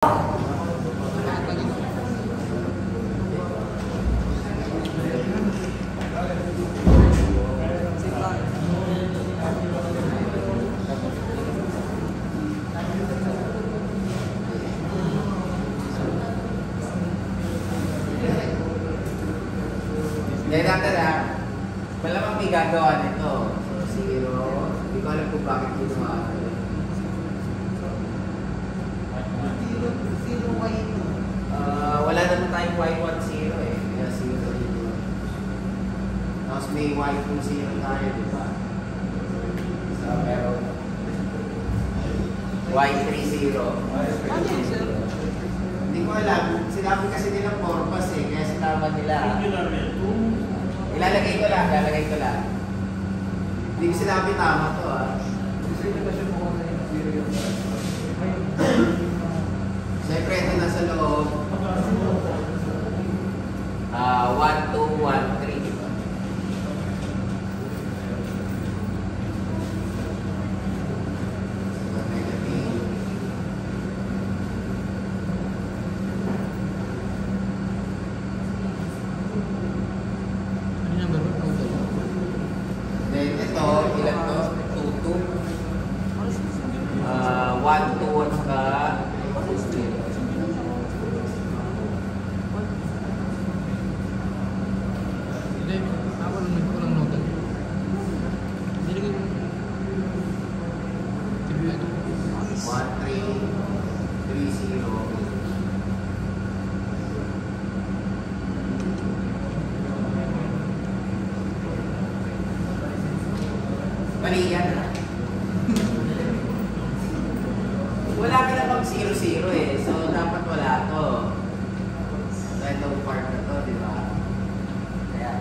Dahil natin malamang may gagawa nito. So, 0. Hindi ko alam kung bakit ginawa. 0 y2. Wala naman tayong y10 eh. Kaya 0 dito. Tapos may y20 tayo, di ba? So, meron y30. Hindi ko alam. Sinabi kasi nilang purpose eh. Kaya sinabi nila. Ilalagay ko lang. Hindi ko sinabi tama to Siyempre ito nasa loob. 1, 2, 1, 3, diba? Mali yan wala ka namang 0, 0 eh. So, dapat wala to. So, itong part na to, di ba? Ayan.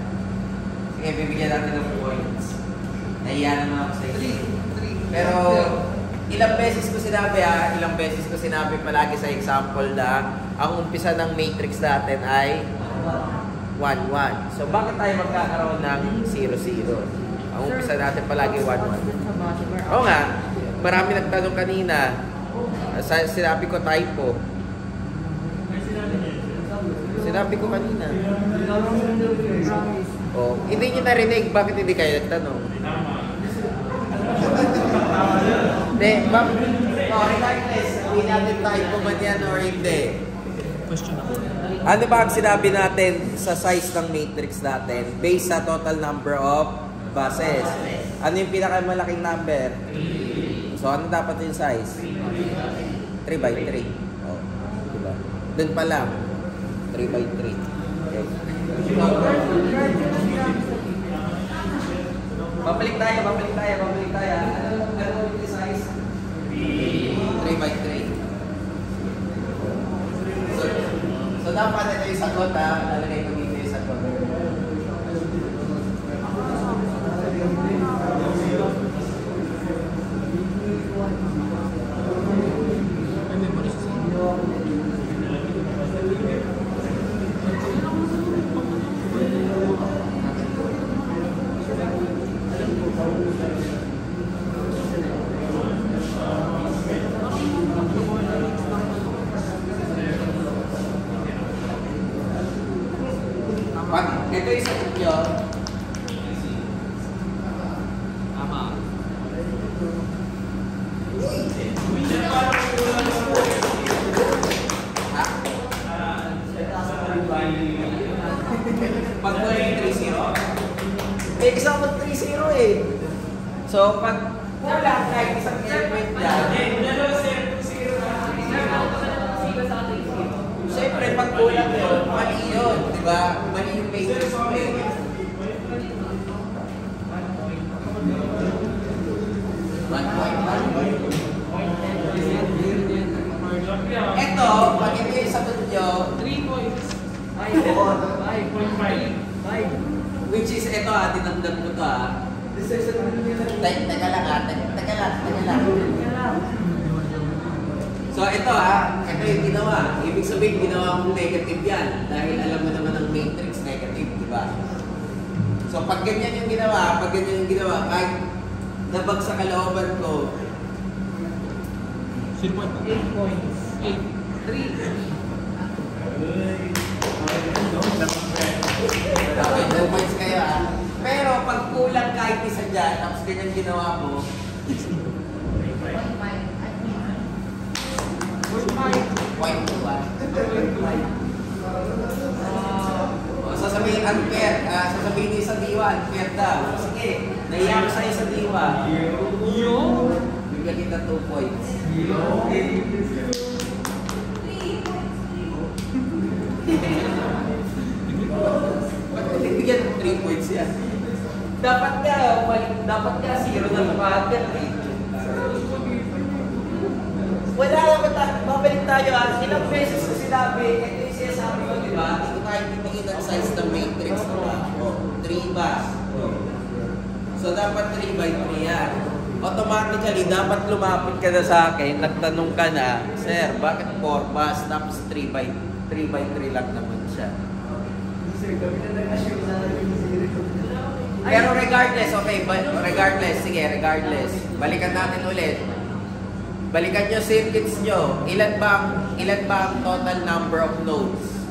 Sige, bibigyan natin ng points. Nahiya naman ako sa iyo. Pero, ilang beses ko sinabi palagi sa example na ang umpisa ng matrix natin ay 1, 1. So, bakit tayo magkakaroon ng 0, 0? Ang umpisa natin palagi 1, 1. Oo nga, marami nagtanong kanina. Sinabi ko typo. Sinabi ko kanina. Oh, hindi nyo narinig. Bakit hindi kayo nagtanong? Hindi, bakit? Regardless, hindi natin typo man yan or hindi. Ano ba ang sinabi natin sa size ng matrix natin based sa total number of bases? Ano yung pinakamalaking number? So, ano dapat yung size? 3 by 3. Oh, diba? Doon pa lang. 3 by 3. Okay. Babalik tayo. Ano yung size? 3 by 3. So, dapat ito yung sagot lalagay ko dito yung sagot. Ito yung sagot nyo. Tama. Pag mo yung 3-0? May example 3-0 eh. So, pag wala kahit isang element yan. Siyempre, pag kulang yun, mali yun. Diba? Mali yung matrix mo eh. Ito, pag ito yung sagot nyo, 3 points. 5.5. Which is, ito tinamdam ko to Teka lang. So ito ito yung ginawa. Ibig sabihin, ginawa mong negative yan. Dahil alam mo naman ang matrix negative, di ba? So pag ganyan yung ginawa, kahit nabag sa kalooban ko, 8 points. 8. Okay, 2 points kayo ah. Pero pag kulang kahit isa dyan, tapos ganyan ginawa mo, point 2 ah. Sasabihin unfair, sasabihin niyo sa diwa, unfair daw. Sige, naiyak ko sa'yo sa diwa. Bigyan kita 2 points. Ba't bigyan mo 3 points yan? Dapat ka 0 na mukha ka. Wala naman tayo, babalik tayo ah. Ilang beses ko sinabi, ito yung sinasabi ko, di ba? Dito tayo titingin ang size ng matrix na 3 ba? So dapat 3 by 3 yan. Automatically, dapat lumapit ka na sa akin, nagtanong ka na, Sir, bakit 4 bus? Tapos 3 by 3 lang naman siya. Pero regardless, okay, regardless, sige, regardless. Balikan natin ulit. Balikan nyo circuits nyo. Ilan ba ang total number of nodes?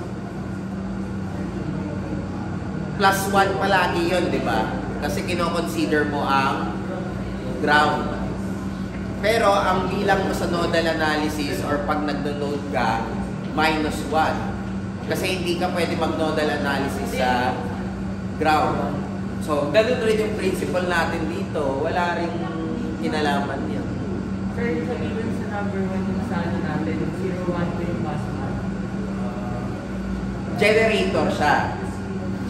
Plus 1 palagi yun, di ba? Kasi kino-consider mo ang ground. Pero ang bilang mo sa nodal analysis or pag nagdo-node ka, minus 1. Kasi hindi ka pwede mag-nodal analysis sa ground. So, ganun rin yung principle natin dito. Wala rin kinalaman yun. Sir, sabihin sa number 1 yung sa ano natin, 0, 1, 2 yung password. Generator siya.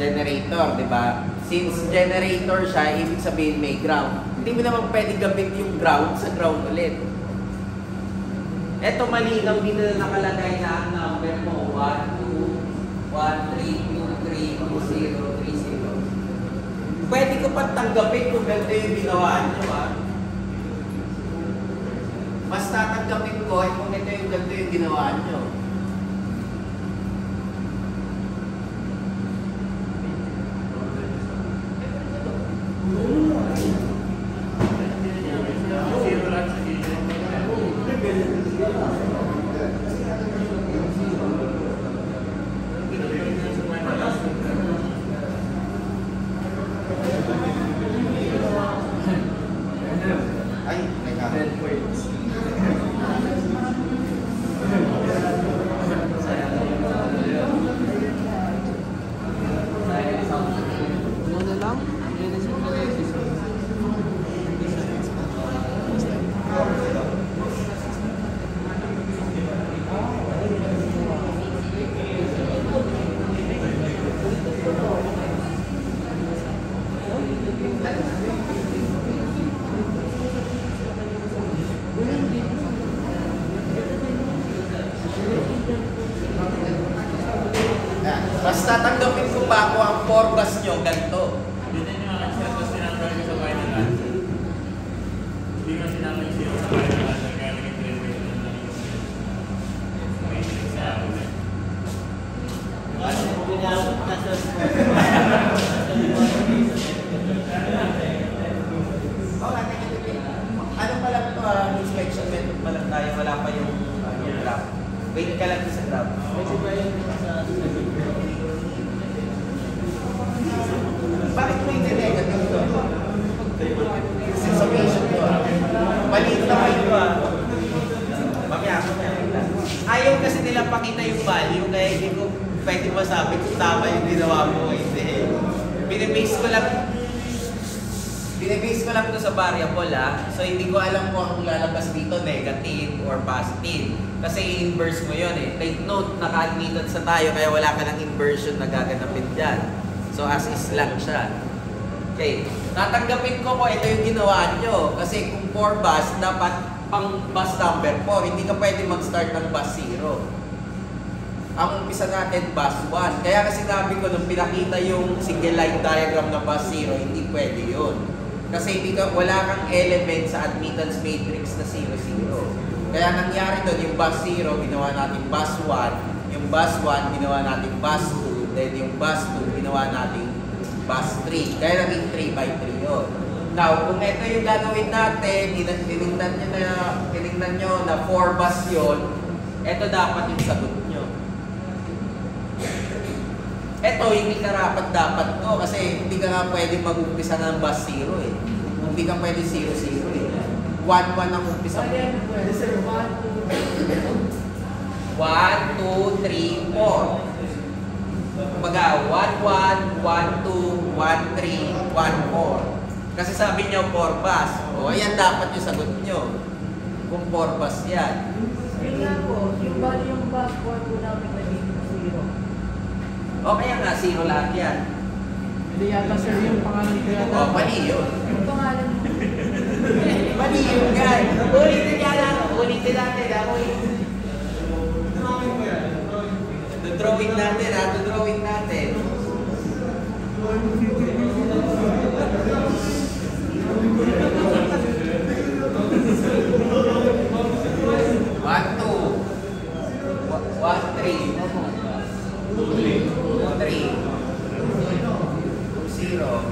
Generator, di ba? Since generator siya, ibig sabihin may ground. Hindi mo naman pwede gamit yung ground sa ground ulit. Eto mali lang din na nakalagay na ang number mo. 1, 2, 1, 3, 2, 3, 2, 0, 3, 0. Pwede ko pa tanggapin kung ganito yung ginawa nyo, ha? Mas tatanggapin ko kung ito yung ganito yung ginawa nyo. Ay, may comment. Mas tatanggapin ko pa ako ang 4 bus nyo, ganito. Hindi nyo ang access na sinanggal ko sa final answer. Hindi nga sinanggal siya sa final answer kaya naging 3 ways na lang yung matrix sa ulit. Ano pa lang ito, inspection method pa lang tayo, wala pa yung graph. Wait ka lang sa graph. Bakit mo yung negative ito? Summation ko maliit na kayo Mamaya. Ayaw kasi nila pakita yung value, kaya hindi ko pwede masabi kung tama yung ginawa mo. Hindi. Binibase ko lang ito sa variable So hindi ko alam kung ang lalabas dito negative or positive. Kasi inverse mo yun Take note, naka-admitted sa tayo kaya wala ka ng inversion na gaganapin dyan. So as is lang siya. Okay. Tatanggapin ko kung ito yung ginawa nyo. Kasi kung 4 bus, dapat pang bus number 4. Hindi ka pwede mag-start ng bus 0. Ang umpisa natin, bus 1. Kaya kasi sinabi ko nung pinakita yung single line diagram ng bus 0, hindi pwede yun. Kasi wala kang element sa admittance matrix na 0, 0. Kaya nangyari doon, yung bus 0, ginawa natin bus 1. Yung bus 1, ginawa natin bus 2. Then yung bus 2, ginawa natin bus 3. Kaya naging 3 by 3 yun. Now, kung ito yung gagawin natin, tinignan nyo na 4 bus yun, Ito dapat yung sagot nyo. Ito, hindi karapat dapat to kasi hindi ka nga pwede mag-umpisa ng bus 0 eh. Hindi ka pwede 0-0 eh. 1-1 ang umpisa mo. 1, 2, 3, 4. Kumbaga, 1-1, 1-2, 1-3, 1-4. Kasi sabi niyo 4 bus. O, ayan dapat yung sagot nyo. Kung 4 bus yan. Yun nga po, yung bali yung bus 1 po namin naging 0. O, kaya nga 0 lahat yan. Hindi yata sir yung pangalan ko yata. O, mali yun. Yung pangalan mo. Mali yun, guys. Ulitin natin. Ulitin natin. Drawing natin, ha? Drawing natin. One, two. 1, 3. 2, 3. 2, 0.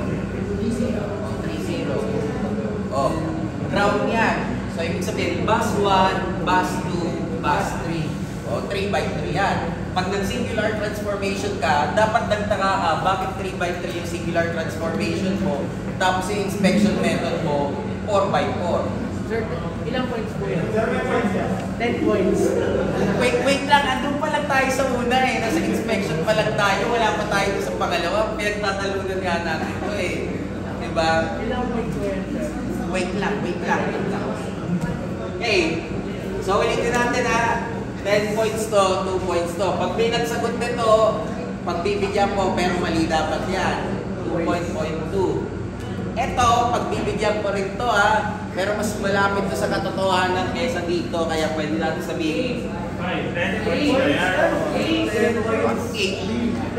3, 0. Oh, ground yan. So, ibig sabihin, bus 1, bus 2, bus 3. O, 3 by 3 yan. Pag nag-singular transformation ka, dapat nagtaka ka, bakit 3 by 3 yung singular transformation mo, tapos yung inspection method mo, 4 by 4. Sir, ilang points po yun? 10 points. Wait lang, andun pa lang tayo sa una eh. Nasa inspection pa lang tayo, wala pa tayo sa pangalawa. Pinagtatalunan nga natin ito eh. Diba? Ilang points po yun, sir? Wait lang. Okay, so ulitin natin ha. 10 points to, 2 points to. Pag may nagsagot nito, pagbibigyan mo, pero mali dapat yan. 2.2. Ito, pagbibigyan ko rin to ha. Pero mas malapit to sa katotohanan kaysa dito, kaya pwede natin sabihin. 10 points ba yan? 8.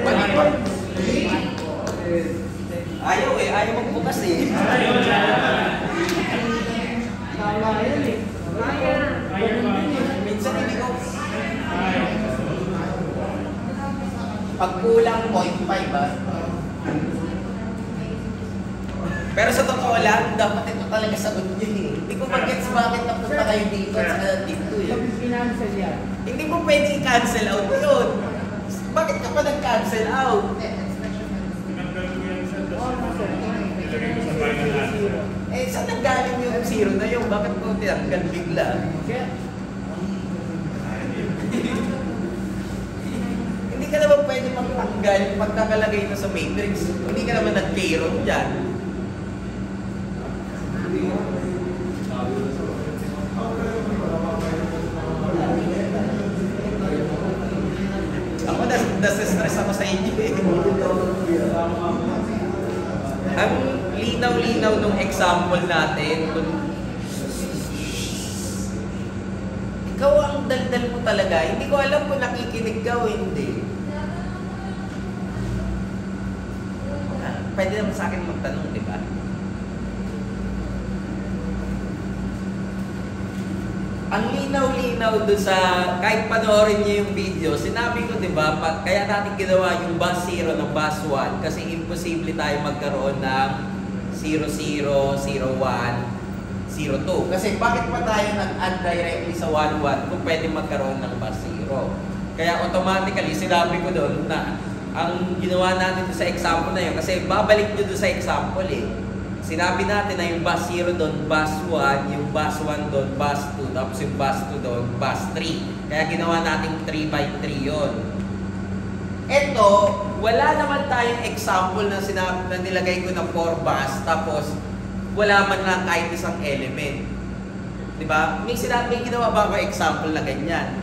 Mali pa. Ayaw eh, ayaw magbukas eh. Tama yan eh. Minsan hindi ko. Pag kulang, 0.5 ba? Pero sa totoo lang, dapat ito talaga sagot nyo eh. Hindi ko mag-gets bakit napunta kayo dito at sa dito eh. Pag-financial yan. Hindi mo pwede i-cancel out yun. Bakit ka pa nag-cancel out? Ilagay ko sa final answer. Eh, saan nanggaling yung 0 na yun? Bakit ko tinanggal bigla? Kaya, Hindi ka naman pwede magtanggal pag nakalagay ito sa matrix. Hindi ka naman nag-payroll dyan. Ako nasa-stress ako sa inyo eh. Ang linaw-linaw nung example natin, ikaw ang daldal mo talaga. Hindi ko alam kung nakikinig ka o hindi. Pwede naman sa akin magtanong, di ba? Ang linaw-linaw doon sa, kahit panoorin niyo yung video, sinabi ko, di ba, kaya natin ginawa yung bus 0 ng bus 1 kasi imposible tayo magkaroon ng 0, 0, 0, 1, 0, 2. Kasi bakit pa tayo nag-add directly sa 1, 1 kung pwede magkaroon ng bus 0? Kaya automatically, sinabi ko doon na ang ginawa natin doon sa example na yun, kasi babalik nyo doon sa example eh. Sinabi natin na yung bus 0 doon, bus 1, yung bus 1 doon, bus 2, tapos yung bus 2 doon, bus 3. Kaya ginawa natin 3 by 3 yun. Ito, wala naman tayong example na, na nilagay ko ng 4 bus, tapos wala man lang kahit isang element. Diba? May ginawa ba ako example na ganyan?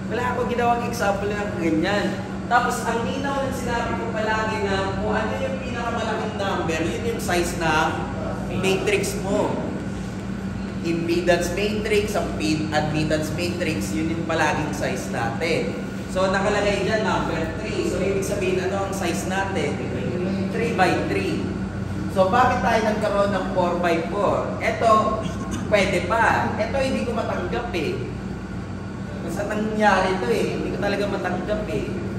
Wala ako ginawang example na ganyan. Tapos, ang linaw ng sinabi ko palagi na kung ano yung pinakamalaking number, yun yung size ng matrix mo. Impedance matrix, admittance matrix, yun yung palaging size natin. So, nakalagay dyan, number 3. So, ibig sabihin, ano ang size natin? 3 by 3. So, bakit tayo nagkaroon ng 4 by 4? Ito, pwede pa. Ito, hindi ko matanggap eh. Basta nangyari ito eh. Hindi ko talaga matanggap eh.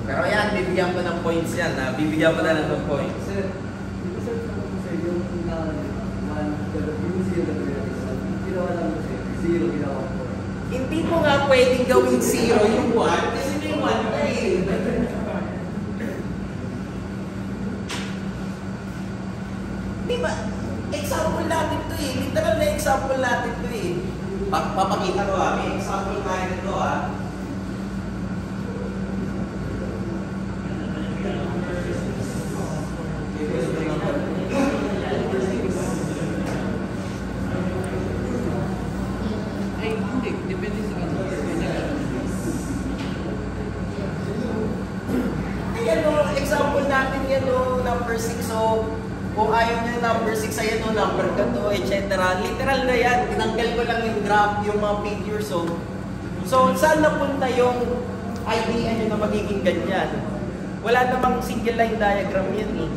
Pero yan, bibigyan ko ng points yan. Ha? Bibigyan ko na lang ng points. Sir, di ba sir, ako po sir, yung yung zero na ginawa lang ko sir, Zero, ginawa ko. Hindi mo nga pwedeng gawin 0 yung 1 kasi may 1 na eh. Di ba? Example natin to eh. Literal na example natin to eh. Papakita ko may example tayo nito Ay, hindi. Depende sa ano. Ayan o, example natin yan o, number 6 o. Kung ayaw niya number 6, ayan o, number ka to, etc. Literal na yan. Tinanggal ko lang yung graph, yung mga figures o. So, saan napunta yung idea nyo na magiging ganyan? Wala namang single line diagram yan eh.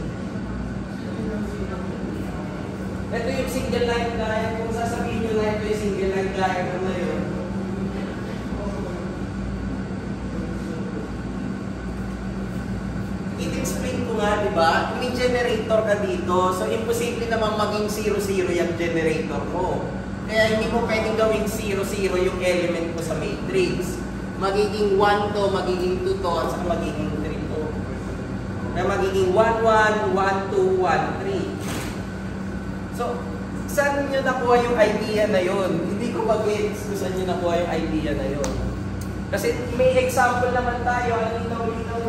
Ito yung single line diagram. Kung sasabihin nyo na ito yung single line diagram na yun. I-explain ko nga, di ba? May generator ka dito. So, imposible naman maging 0, 0 yung generator mo. Kaya hindi mo pwedeng gawing 0, 0 yung element mo sa matrix. Magiging 1 to, magiging 2 to, at saka magiging 3 to. Na magiging 1, 1, 1, 2, 1, 3. So, saan nyo nakuha yung idea na yun? Hindi ko mag-gets kung saan nyo nakuha yung idea na yun. Kasi may example naman tayo. Ang linaw-linaw.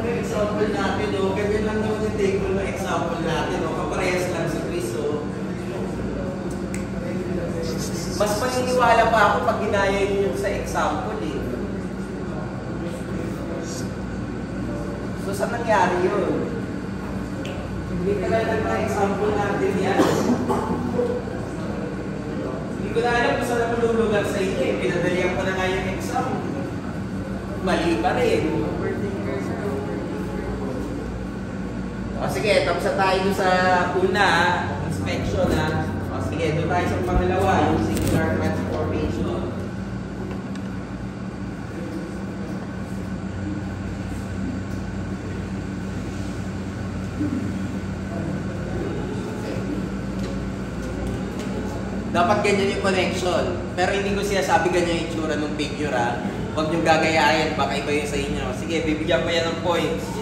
May example natin, o. Ganyan lang naman yung table ng example natin, o. Kaparehas lang sa quiz, o. Mas paniniwala pa ako pag ginaya nyo yung sa example, eh. So, saan nangyari yun? Hindi talaga na example natin yan. Hindi ko na alam kung saan ako lulugar sa inyo, eh. Pinadalihan ko na nga yung exam. Mali pa rin. O sige, tapos na tayo sa una, inspection ha. O sige, doon tayo sa pangalawa, yung singular transformation. Dapat ganyan yung connection. Pero hindi ko sinasabi ganyan yung itsura ng figure ha. Huwag niyong gagayahin, baka iba yun sa inyo. Sige, bibigyan pa yan ng points.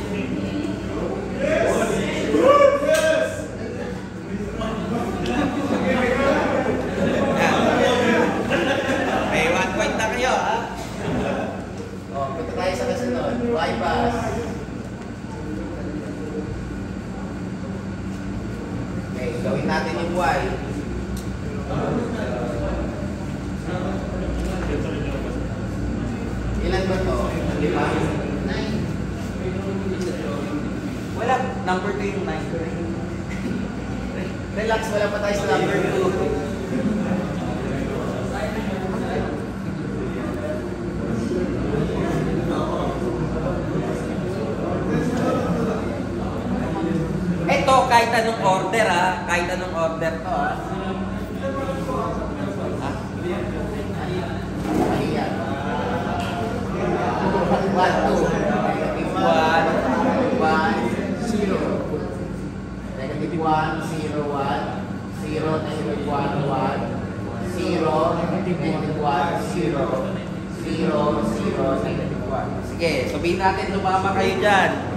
May 1 point na kayo ha. O, punta tayo sa kasunod. Y-pass. Okay, gawin natin yung Y. Ilan ba to? 5? 9. Wala. Number 2 yung 9. Relax, wala pa tayo sa number 2. Ito, kahit anong order ha. Kahit anong order to ha. One, two. Negative 1, 1, 0. Negative 1, 0, 1. 0, negative 1, 1. 0, negative 1, 0. 0, 0, negative 1. Sige, sabihin natin, lumama kayo dyan.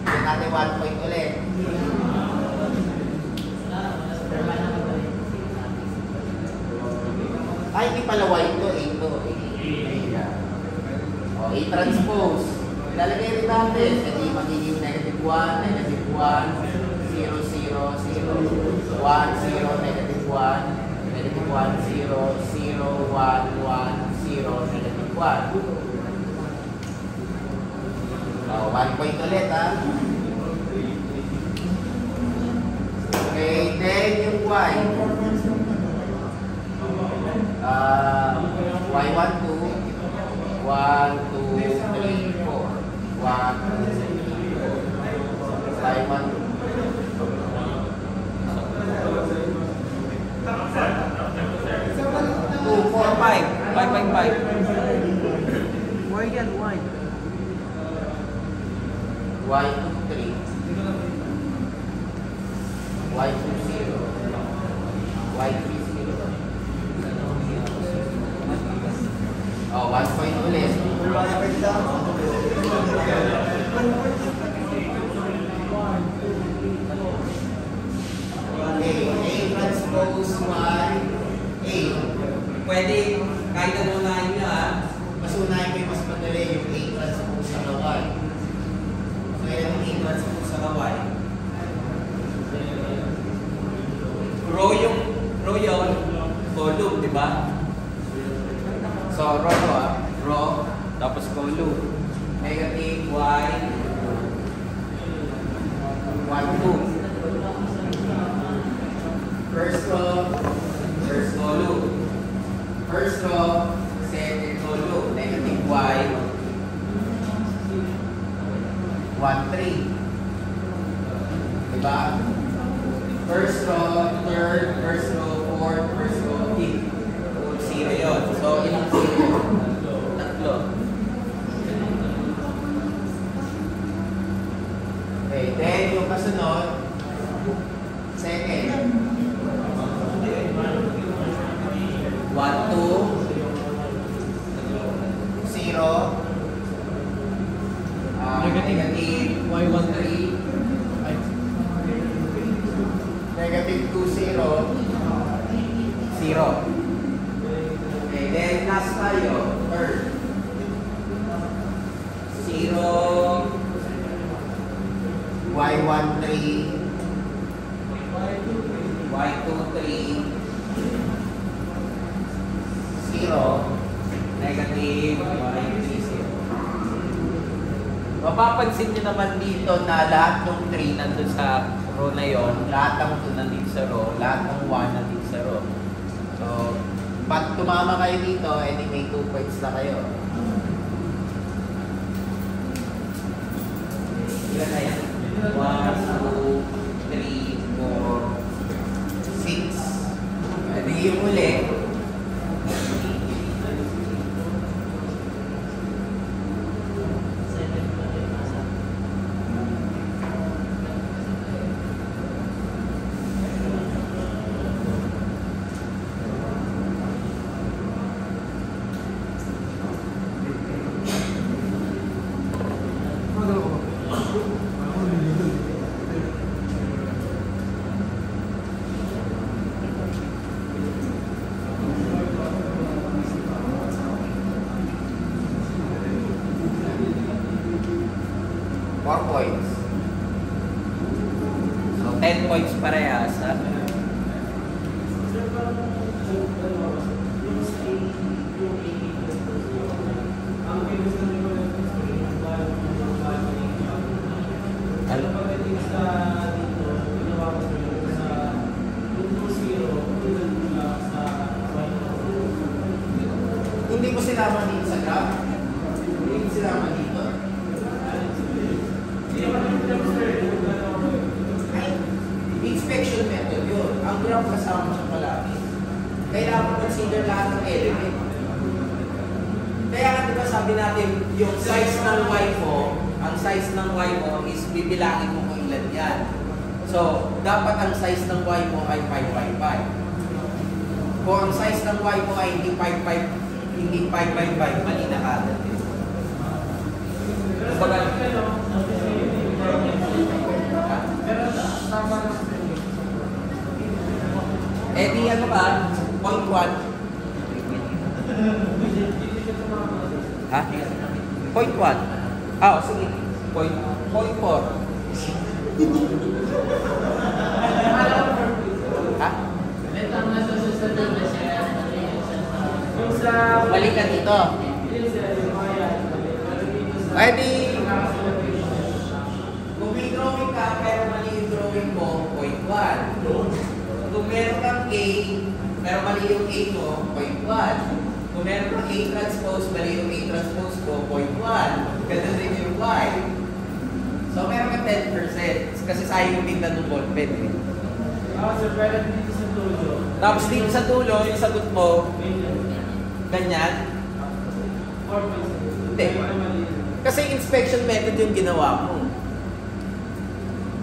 Sabihin natin 1 point ulit. Ay, hindi pala y to, a to. A transpose. Ilalagay rin natin. Kasi magiging negative 1, negative 1, 0, 0, 0, 1, 0, negative 1, negative 1, 0, 0, 1, 1, 0, negative 1. Oh, 1 point ulit ha. Okay, then yung y. Y1, 2. 1, 2, 3, 4. 1, 2, 3, 4. 5, 1, 2. 2, 4, 5. 5, 1, 2. 1, 2, 3, 4. 1, 2, 3, 4. 5. Why yan? Why? Y2, 3. Y2, 0. Y30. Oh, 1 point ulit. A transpose Y A. Pwede, kahit ano unahin nyo mas unahin ko yung mas madali yung A transpose sa Y. So yan yung A transpose sa Y. Row yun, column, di ba? So row, tapos column. Negative Y, 1, 2. First row, first column. First row, second column. Negative Y, 1, 3. Diba? First row, third, first row, fourth, first row, fifth. 0 yun. So, ilang 0? Tatlo. Okay, then yung kasunod, second. 1, 2, 0, negative Y1, 3, negative 2, 0, 0. Okay, then last tayo, third. 0, Y1, 3, Y2, 3, 0, negative Y3, 0. Mapapansin nyo naman dito na lahat ng 3 nandun sa row na yon, lahat ng 2 nandito sa row, lahat ng 1 nandito sa row. So, pag tumama kayo dito, edi may 2 points na kayo. Ilan na yan? 1, 2, 3, 4, 6. Edi yung uli. Points. So, 10 points parehas. Hindi ko sinama dito sa graph. Hindi ko sinama dito. Inspection method yun. Ang graph kasama siya palagi. Kailangan consider lahat ng element. Kaya nga diba sabi natin, yung size ng Y mo, ang size ng Y mo is bibilangin mo kung ilan yan. So, dapat ang size ng Y mo ay 5 Kung ang size ng Y mo ay hindi 5 by 5, mali na kagad. Eh di ano ba? Point 1. Ha? Point 1. Ah, sige. Point 4. Ha? Balik ka dito. Ay di, kung may drawing ka, pero mali yung drawing mo, point 1. Kung meron kang A, pero mali yung A mo, point 1. Kung meron kang A transpose, mali yung A transpose mo, point 1. Ganun rin yung Y. So meron ka 10%. Kasi sayang yung tinda ng ballpen eh. So, pwede dito sa dulo. Tapos dito sa dulo, yung sagot mo, ganyan. Hindi. Kasi inspection method yung ginawa mo.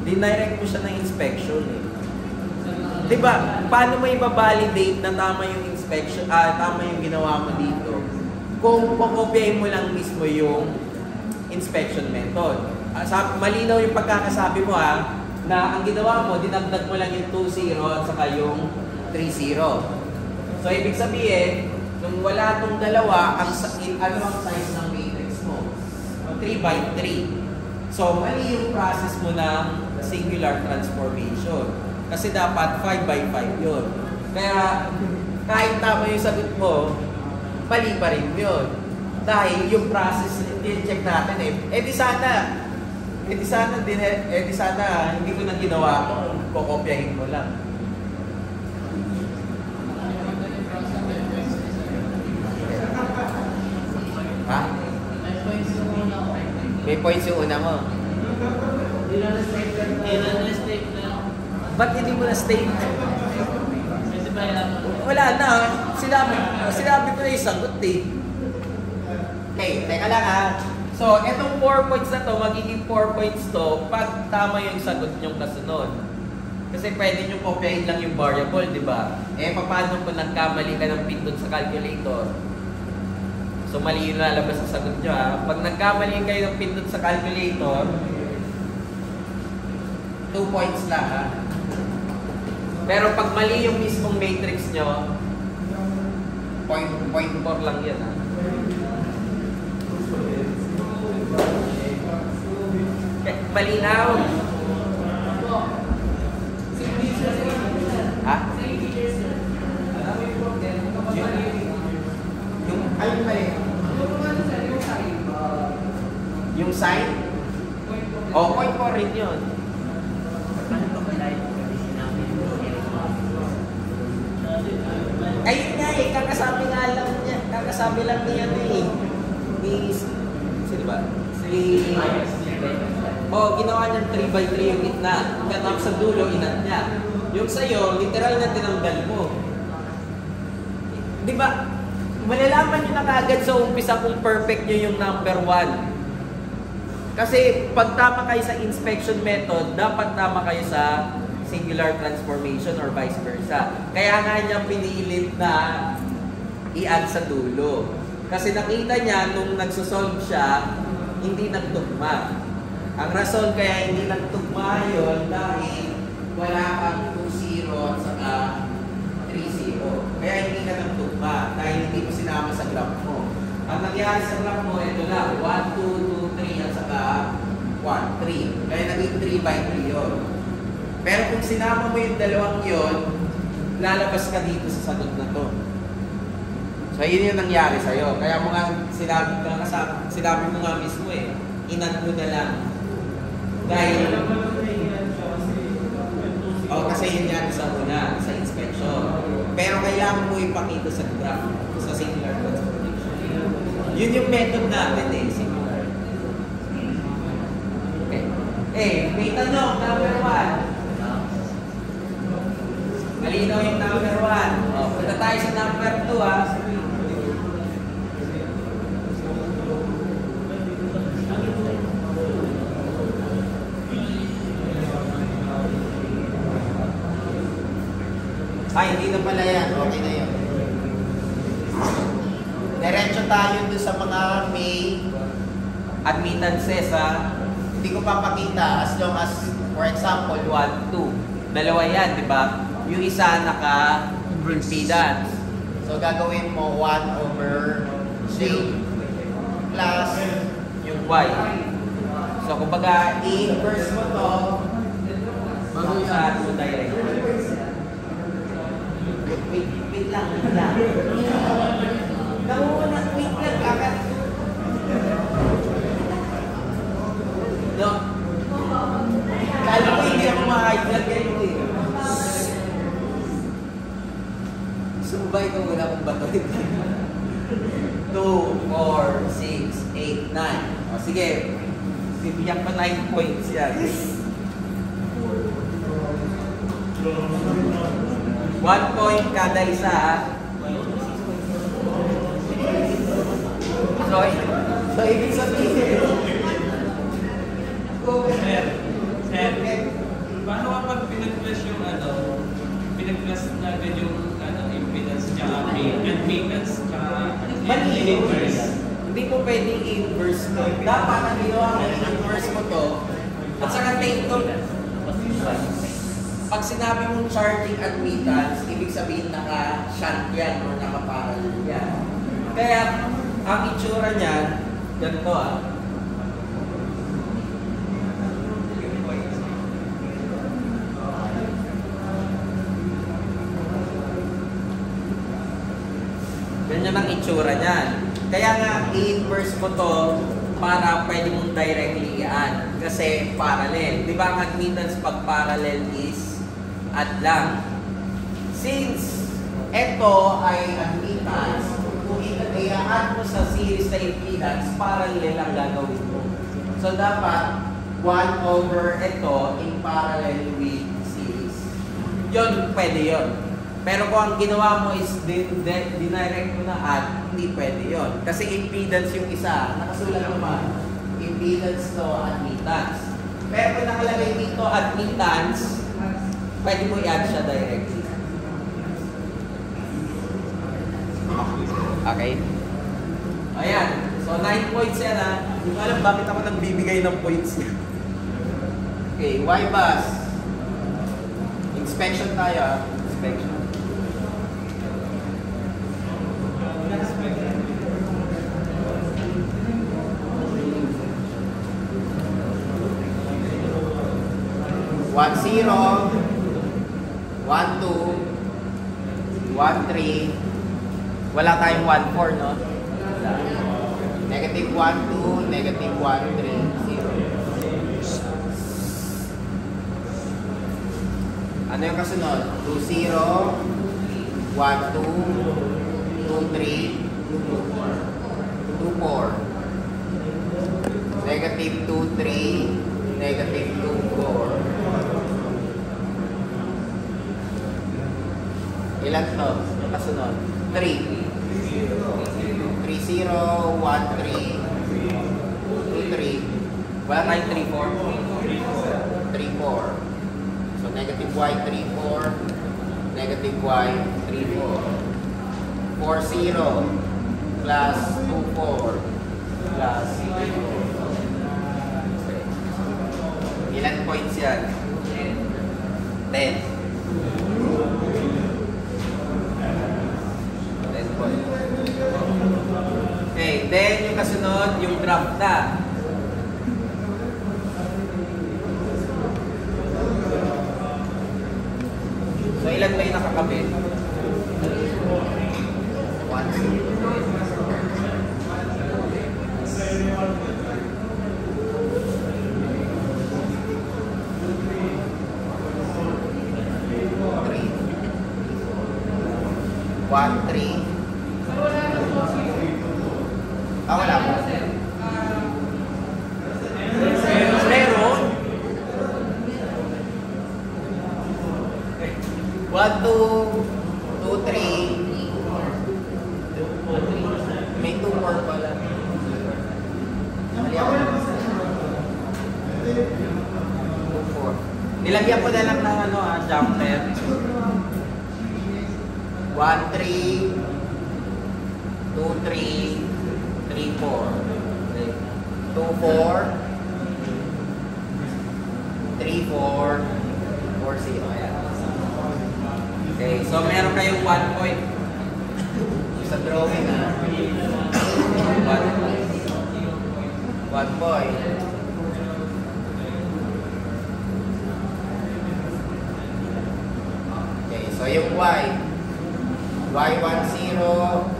Dinirect mo siya ng inspection eh. Di ba, paano mo i-validate na tama yung inspection, tama yung ginawa mo dito? Kung pokopyahin mo lang mismo yung inspection method. Malinaw yung pagkakasabi mo na ang ginawa mo, dinagdag mo lang yung 2-0 at saka yung 3-0. So, ibig sabihin, nung wala tong dalawa, ano ang size ng matrix mo? 3x3. So, mali yung process mo ng singular transformation. Kasi dapat 5x5 yun. Kaya, kahit tama yung sagot mo, mali pa rin yun. Dahil yung process, i-check natin di sana hindi ko na ginawa ko, kokopyahin ko lang. Ha? May points yung una mo. Ba't hindi mo na state? Wala na. Sinabi ko na yung sagot Okay, teka lang So, etong 4 points na to, magiging 4 points to pag tama yung sagot nyong kasunod. Kasi pwede nyo kopyahin lang yung variable, di ba? Paano kung nagkamali ka ng pindot sa calculator? So, mali yung lalabas sa sagot nyo Pag nagkamali kayo ng pindot sa calculator, 2 points lang Pero pag mali yung mismong matrix nyo, 0.4 lang yan Malinaw? Ayun mali. Yung sign? 0.4 rin yun. Ayun nga kakasabi lang niya sino ba? Ginawa niyang 3x3 yung gitna. Katap sa dulo, inat niya. Yung sa'yo, literal na tinanggal mo. Di ba? Malalaman nyo na kagad sa umpisa kung perfect nyo yung number 1. Kasi pag tama kayo sa inspection method, dapat tama kayo sa singular transformation or vice versa. Kaya nga niya pinilit na i-add sa dulo. Kasi nakita niya nung nagsosolve siya, hindi nagtugma. Ang rason kaya hindi nagtugma yun dahil wala kang 2-0 at saka 3-0. Kaya hindi ka nagtugma dahil hindi mo sinama sa graph mo. Ang nangyari sa graph mo, ito lang, 1, 2, 2, 3 at saka 1, 3. Kaya naging 3x3 yun. Pero kung sinama mo yung dalawang yun, lalabas ka dito sa sagot na to. So, yun yung nangyari sa'yo. Kaya mo nga, sinabi mo nga mismo inad mo na lang. Dahil, kasi yun yan sa una, sa inspection. Pero kailangan mo ipakita sa graph, sa singular transformation. Yun yung method natin singular. Okay. May tanong, number 1. Malinaw yung number 1. Punta tayo sa number 2 hindi na pala yan. Okay na yun. Diretso tayo dun sa mga may admittances Hindi ko papakita as long as, for example, 1, 2. Dalawa yan, di ba? Yung isa naka-impedance. So, gagawin mo 1/J plus yung Y. So, kumbaga, i-inverse mo to bago sa 2 direct. Wait lang. Nauna, wait lang, kakat. No. Kala ko hindi ako ma-high-blood ganyan Subay ko muna kung bato ito. 2, 4, 6, 8, 9. Sige. Bibiyak pa 9 points yan. 1 point kada isa So, ibig sabihin Sir, paano kapag pinag-flash yung nag-class na agad yung impedance tsaka admittance tsaka Mali yun. inverse. Hindi ko pwedeng inverse to. Dapat ang ginawa mo, inverse mo to. At saka take to. Pag sinabi mong charging admittance, ibig sabihin naka-shunt yan or naka-parallel yan. Kaya, ang itsura niyan, ganito ah. Ganyan ang itsura niyan. Kaya nga, i-inverse mo to para pwede mong directly i-add. Kasi parallel. Di ba ang admittance pag parallel is add lang. Since ito ay admittance, kung i-add mo sa series na impedance, parallel ang gagawin mo. So dapat 1 over ito in parallel with series. Yun, pwede yun. Pero kung ang ginawa mo is dinirect mo na add, hindi pwede yun. Kasi impedance yung isa. Nakasulat naman, impedance to admittance. Pero kung nakalagay dito admittance, pwede mo i-add siya directly. Okay? Ayan. So, 9 points yan ha. Hindi ko alam bakit ako nagbibigay ng points niya. Okay, Y-bus. Inspection tayo ha. Inspection. One zero, 1, 2, 1, 3. Wala tayong 1, 4, no? Negative 1, 2, negative 1, 3, 0. Ano yung kasunod? 2, 0, 1, 2, 2, 3, 2, 4. Negative 2, 3, negative 2, 4. Ilan to? Yung kasunod? 3. 3, 0, 1, 3, 2, 3. Wala tayong 3, 4? 3, 4. So, negative y, 3, 4. Negative y, 3, 4. 4, 0. Plus 2, 4. Plus 3, 4. Ilan points yan? 10. Okay, then yung kasunod, yung graph na. So, ilan ba yung nakakabit? 1, 3. Wala po. Meron. 1, 2, 2, 3. May 2 more pala. Mali ako. 2, 4. Nilagyan ko na lang ng jumper. 1, 3, 2, 3, 3, 4. 2, 4. 4, 0. Ayan. Okay, so meron kayong 1 point. Sa drawing ha. 1 point. Okay, so yung Y. Y10,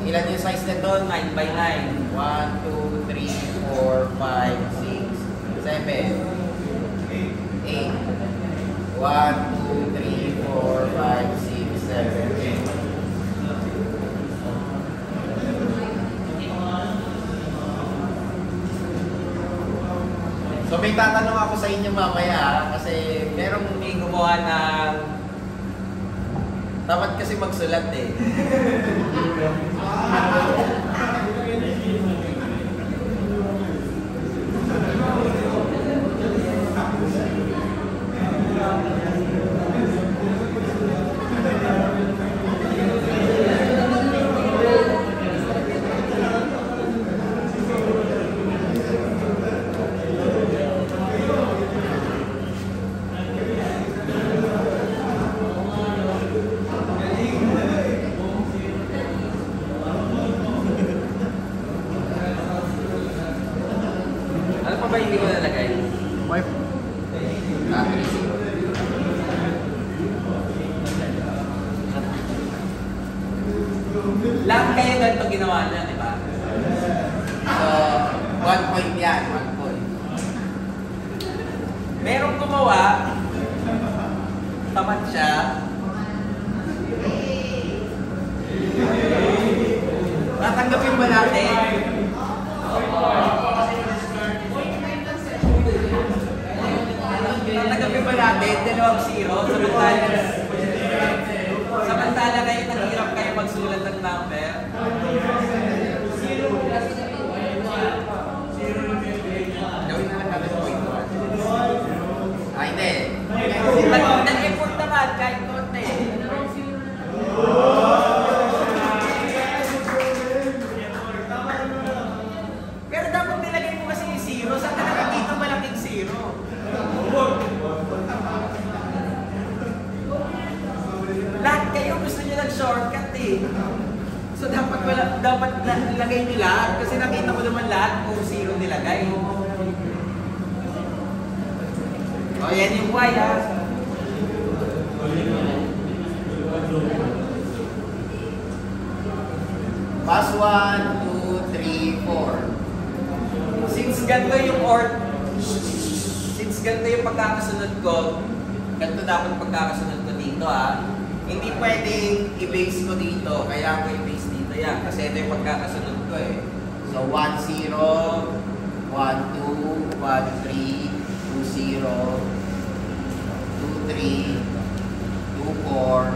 ilan yung size nito? 9 by 9. 1, 2, 3, 4, 5, 6, 7, 8. 1, 2, 3, 4, 5, 6, 7, 8. So may tatanong ako sa inyo mamaya kasi merong may gumawa ng tamad kasi magsulat eh. Lahat kayo ganito ginawa niya, di ba? So, 1 point yan, 1 point. Merong gumawa, tamad siya. Tatanggapin ba natin? Tatanggapin ba natin? 2-0, samantala kayo, naghirap kayo magsulat ng number. Gawin na lang natin point 1. Ay, hindi. Nag-effort naman kahit konti. Pero dapat nilagay mo kasi yung 0. Saan ka nakakita malaking 0? Lahat kayo gusto nyo ng shortcut eh. So dapat nilagay nyo lahat kasi nakita mo naman lahat kung 0 nilagay. O yan yung Y ha. Pass 1, 2, 3, 4. Since ganito yung pagkakasunod ko, ganito dapat pagkakasunod ko dito ha. Hindi pwedeng i-base ko dito, kaya ako i-base dito yan. Kasi ito yung pagkakasunod ko eh. So 1, 0, 1, 2, 1, 3, 2, 0, 2, 3, 2, 4,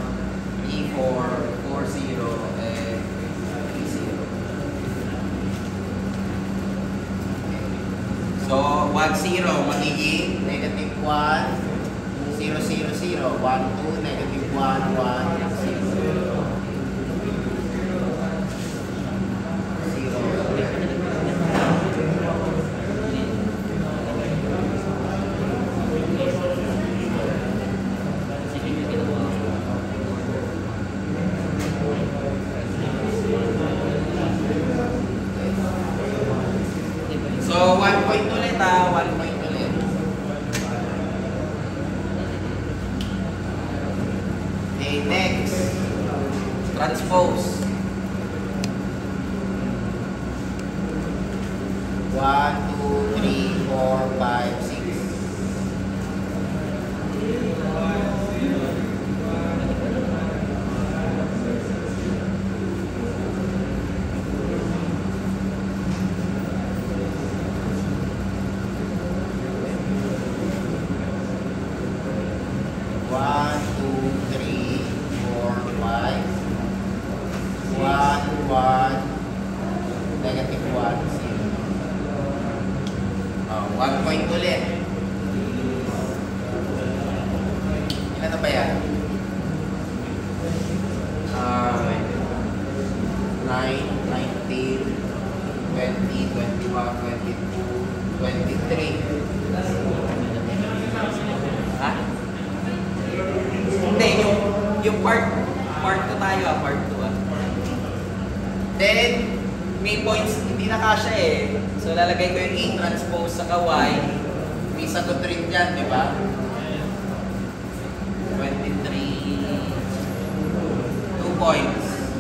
3, 4, 4, 0, and 3, 0. So 1, 0 magiging negative 1, 0, 0, 0, 1, 2, negative 1, 1, 0. So 1 point ulit ha, 1 point ulit. Okay, next. Transpose. 1, 2, 3, 4, 5, 6. Negative 1, 0. 1 point ulit. Ilan na ba yan? 9, 19, 20, 21, 22, 23. Ha? Hindi, yung part 2 tayo part 2 Then, may points, hindi na kasya eh. So, lalagay ko yung A transpose sa Y. May sagot rin dyan, di ba? 23. 2 points.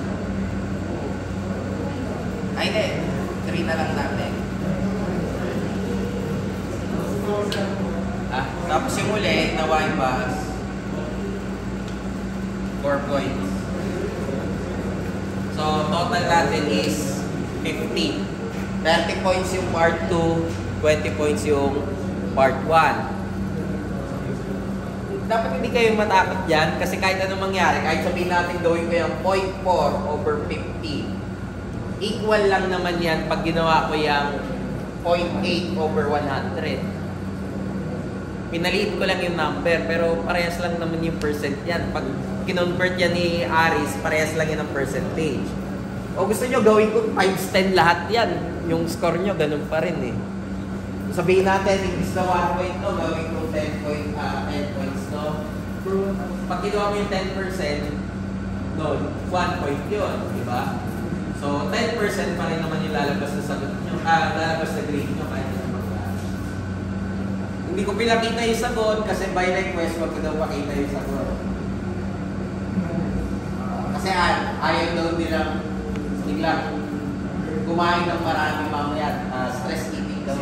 Ay, hindi. 3 na lang natin. Tapos yung uli, na Y pass. 4 points. So, total natin is 50. 30 points yung part 2, 20 points yung part 1. Dapat hindi kayo matakot dyan kasi kahit anong mangyari, kahit sabihin natin gawin ko yung 0.4 over 50, equal lang naman yan pag ginawa ko yung 0.8 over 100. Pinaliit ko lang yung number pero parehas lang naman yung percent yan. Pag kinonvert yan ni Aris, parehas lang yan ang percentage. O gusto nyo gawin ko 5-10 lahat yan. Yung score nyo, ganun pa rin eh. Sabihin natin, imbis na 1 point to, gawin ko 10 points to. Pag ginawa mo yung 10%, no, 1 point yun, di ba? So, 10% pa rin naman yung lalabas na sagot nyo, lalabas na grade nyo kahit na mag-class. Hindi ko pinakita yung sagot kasi by request, wag ko daw pakita yung sagot. Kasi ayaw daw nilang biglang kumain ng marami mamaya. Stress eating daw.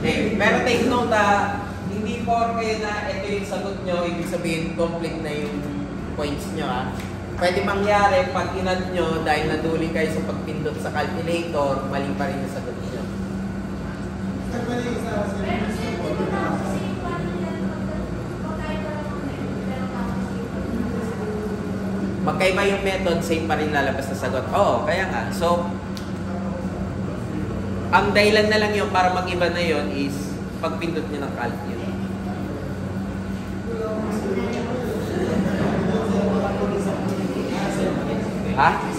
Pero take note hindi porke na ito yung sagot nyo, ibig sabihin complete na yung points nyo Pwede mangyari pag inad nyo dahil naduli kayo sa pagpindot sa calculator, mali pa rin yung sagot nyo. Magkaiba yung method, same pa rin lalabas na sagot. Oo, kaya nga. So, ang dahilan na lang yun para mag-iba na yun is pagpindot nyo ng calculate. Ha?